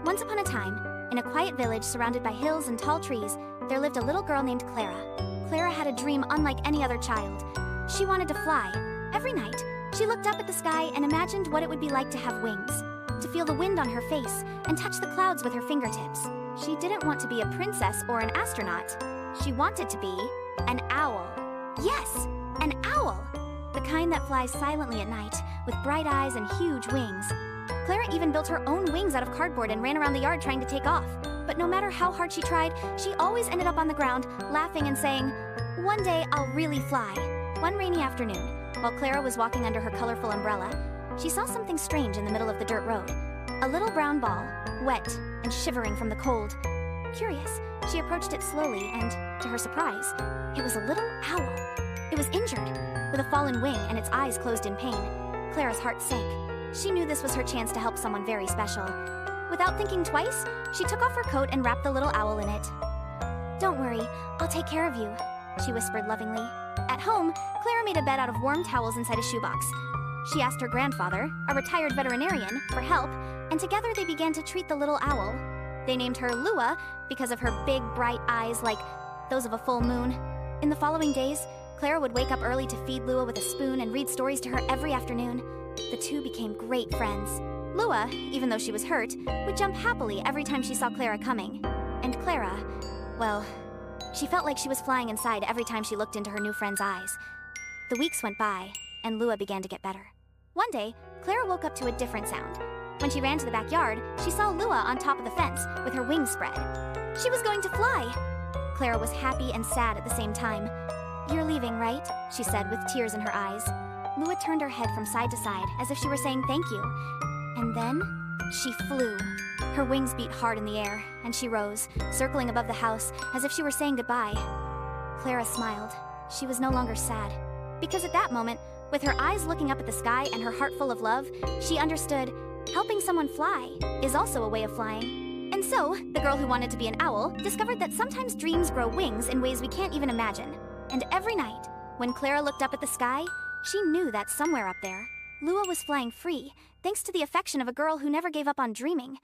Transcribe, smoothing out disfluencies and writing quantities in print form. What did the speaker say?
Once upon a time, in a quiet village surrounded by hills and tall trees, there lived a little girl named Clara. Clara had a dream unlike any other child. She wanted to fly. Every night, she looked up at the sky and imagined what it would be like to have wings, to feel the wind on her face and touch the clouds with her fingertips. She didn't want to be a princess or an astronaut. She wanted to be an owl. Yes, an owl! The kind that flies silently at night, with bright eyes and huge wings. Clara even built her own wings out of cardboard and ran around the yard trying to take off. But no matter how hard she tried, she always ended up on the ground, laughing and saying, "One day I'll really fly." One rainy afternoon, while Clara was walking under her colorful umbrella, she saw something strange in the middle of the dirt road. A little brown ball, wet and shivering from the cold. Curious, she approached it slowly and, to her surprise, it was a little owl. It was injured, with a fallen wing and its eyes closed in pain. Clara's heart sank. She knew this was her chance to help someone very special. Without thinking twice, she took off her coat and wrapped the little owl in it. "Don't worry, I'll take care of you," she whispered lovingly. At home, Clara made a bed out of warm towels inside a shoebox. She asked her grandfather, a retired veterinarian, for help, and together they began to treat the little owl. They named her Lua because of her big, bright eyes like those of a full moon. In the following days, Clara would wake up early to feed Lua with a spoon and read stories to her every afternoon. The two became great friends. Lua, even though she was hurt, would jump happily every time she saw Clara coming. And Clara, well, she felt like she was flying inside every time she looked into her new friend's eyes. The weeks went by, and Lua began to get better. One day, Clara woke up to a different sound. When she ran to the backyard, she saw Lua on top of the fence with her wings spread. She was going to fly! Clara was happy and sad at the same time. "You're leaving, right?" she said with tears in her eyes. Lua turned her head from side to side as if she were saying thank you. And then, she flew. Her wings beat hard in the air, and she rose, circling above the house as if she were saying goodbye. Clara smiled. She was no longer sad. Because at that moment, with her eyes looking up at the sky and her heart full of love, she understood helping someone fly is also a way of flying. And so, the girl who wanted to be an owl discovered that sometimes dreams grow wings in ways we can't even imagine. And every night, when Clara looked up at the sky, she knew that somewhere up there, Lua was flying free, thanks to the affection of a girl who never gave up on dreaming.